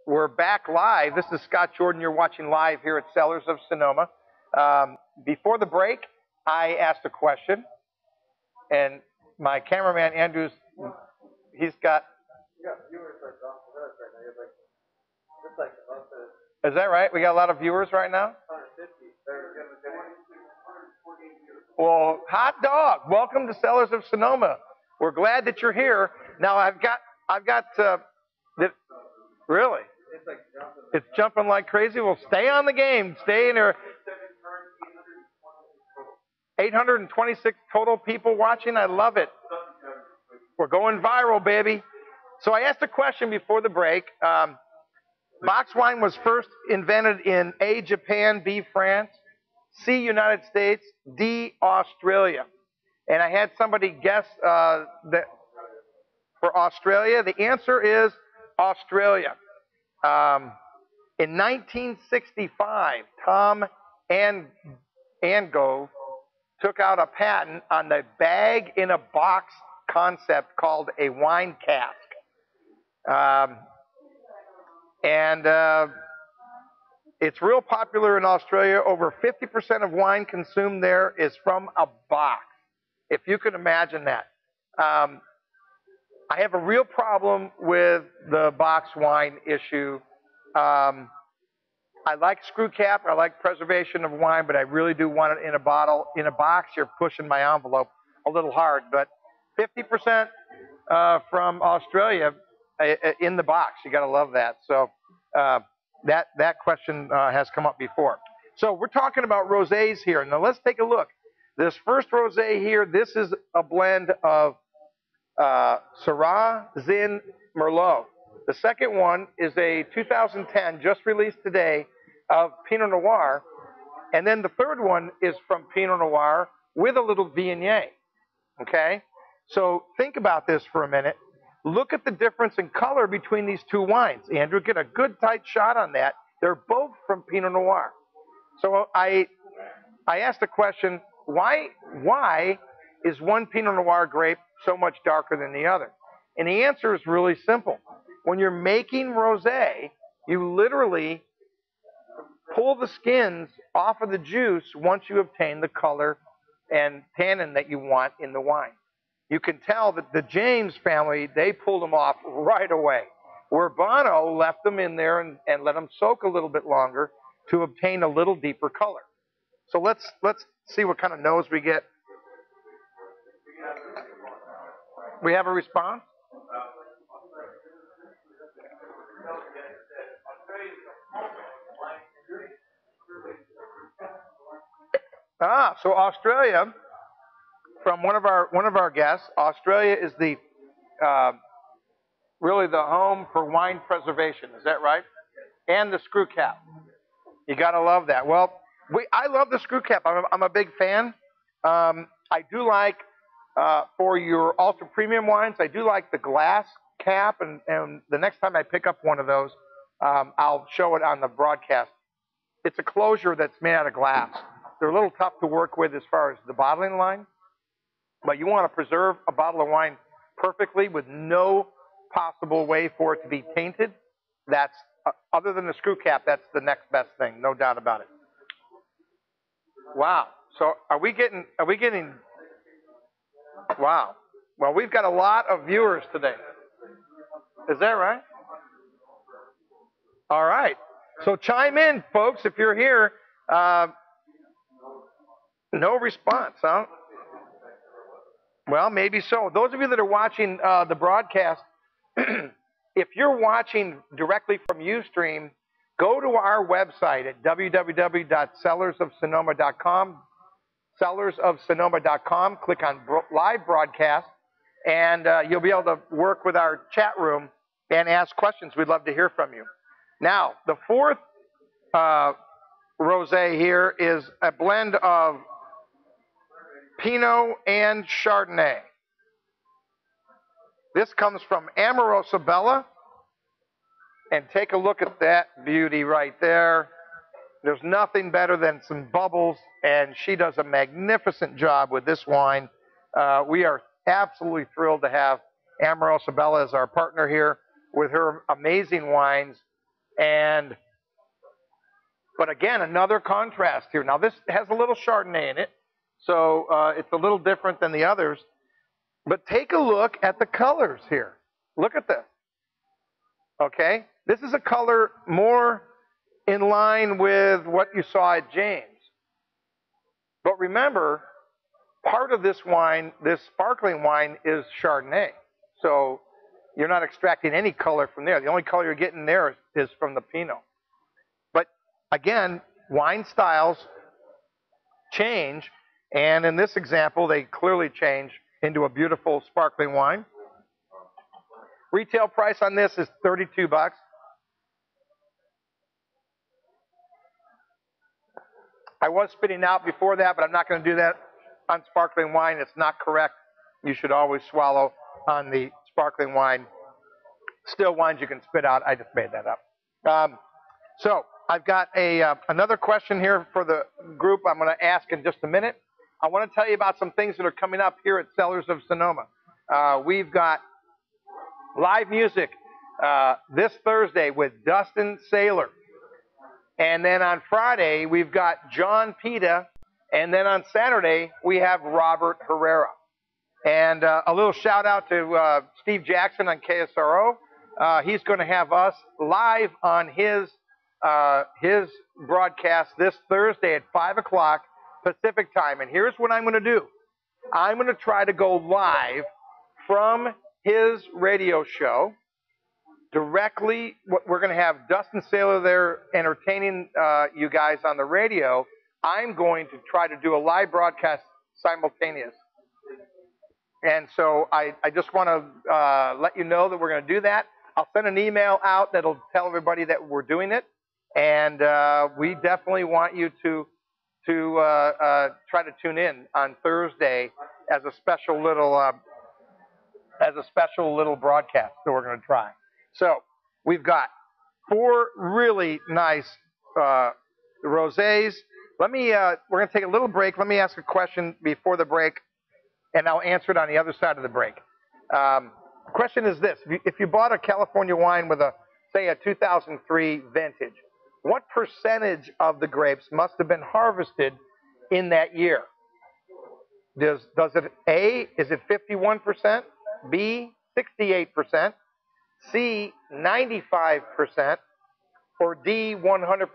We're back live. This is Scott Jordan. You're watching live here at Cellars of Sonoma. Before the break, I asked a question, and my cameraman Andrews, he's got. You got viewers right now. Is that right? We got a lot of viewers right now. 150. Well, hot dog. Welcome to Cellars of Sonoma. We're glad that you're here. Now I've got. Really? It's jumping like crazy. Well, stay on the game. Stay in there. 826 total people watching. I love it. We're going viral, baby. So I asked a question before the break. Box wine was first invented in A, Japan, B, France, C, United States, D, Australia. And I had somebody guess that for Australia. The answer is Australia. In 1965, Tom Ango took out a patent on the bag-in-a-box concept called a wine cask. It's real popular in Australia. Over 50% of wine consumed there is from a box, if you can imagine that. I have a real problem with the box wine issue. I like screw cap, I like preservation of wine, but I really do want it in a bottle. In a box, you're pushing my envelope a little hard. But 50% from Australia in the box, you got to love that. So that question has come up before. So we're talking about rosés here. Now let's take a look. This first rosé here, this is a blend of Syrah, Zin, Merlot. The second one is a 2010, just released today, of Pinot Noir. And then the third one is from Pinot Noir with a little Viognier. Okay? So think about this for a minute. Look at the difference in color between these two wines. Andrew, get a good tight shot on that. They're both from Pinot Noir. So I asked the question, why is one Pinot Noir grape so much darker than the other? And the answer is really simple. When you're making rosé, you literally pull the skins off of the juice once you obtain the color and tannin that you want in the wine. You can tell that the James family, they pulled them off right away, where Bono left them in there and let them soak a little bit longer to obtain a little deeper color. So let's see what kind of nose we get. We have a response? So Australia, from one of our guests, Australia is the really the home for wine preservation. Is that right? And the screw cap. You got to love that. Well, I love the screw cap. I'm a big fan. I do like for your ultra premium wines, I do like the glass cap, and the next time I pick up one of those, I'll show it on the broadcast. It's a closure that's made out of glass. They're a little tough to work with as far as the bottling line, but you want to preserve a bottle of wine perfectly with no possible way for it to be tainted. That's other than the screw cap, that's the next best thing, no doubt about it. Wow. So are we getting? Wow. Well, we've got a lot of viewers today. Is that right? All right. So chime in, folks, if you're here. No response, huh? Well, maybe so. Those of you that are watching the broadcast, if you're watching directly from Ustream, go to our website at www.cellarsofsonoma.com, cellarsofsonoma.com, click on live broadcast, and you'll be able to work with our chat room and ask questions. We'd love to hear from you. Now, the fourth rosé here is a blend of Pinot and Chardonnay. This comes from Amorosa Bella. And take a look at that beauty right there. There's nothing better than some bubbles, and she does a magnificent job with this wine. We are absolutely thrilled to have Amorosa Bella as our partner here with her amazing wines. But again, another contrast here. Now this has a little Chardonnay in it, so it's a little different than the others. But take a look at the colors here. Look at this. Okay, this is a color more in line with what you saw at James. But remember, part of this wine, this sparkling wine, is Chardonnay. So you're not extracting any color from there. The only color you're getting there is from the Pinot. But again, wine styles change, and in this example, they clearly change into a beautiful sparkling wine. Retail price on this is $32. I was spitting out before that, but I'm not going to do that on sparkling wine. It's not correct. You should always swallow on the sparkling wine. Still wines you can spit out. I just made that up. So I've got another question here for the group I'm going to ask in just a minute. I want to tell you about some things that are coming up here at Cellars of Sonoma. We've got live music this Thursday with Dustin Saylor. And then on Friday, we've got John Pita. And then on Saturday, we have Robert Herrera. And a little shout out to Steve Jackson on KSRO. He's going to have us live on his broadcast this Thursday at 5 o'clock Pacific time. And here's what I'm going to do. I'm going to try to go live from his radio show directly. We're going to have Dustin Saylor there entertaining you guys on the radio. I'm going to try to do a live broadcast simultaneous. And so I just want to let you know that we're going to do that. I'll send an email out that'll tell everybody that we're doing it. And we definitely want you to try to tune in on Thursday as a special little broadcast that we're going to try. So we've got 4 really nice rosés. We're going to take a little break. Let me ask a question before the break, and I'll answer it on the other side of the break. Question is this: if you bought a California wine with say a 2003 vintage, what percentage of the grapes must have been harvested in that year? Does it A, is it 51%, B, 68%, C, 95%, or D, 100%?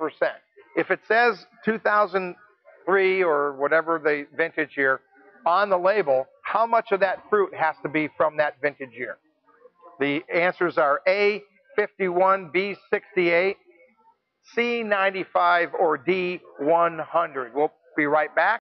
If it says 2003 or whatever the vintage year on the label, how much of that fruit has to be from that vintage year? The answers are A, 51, B, 68, C, 95, or D, 100. We'll be right back.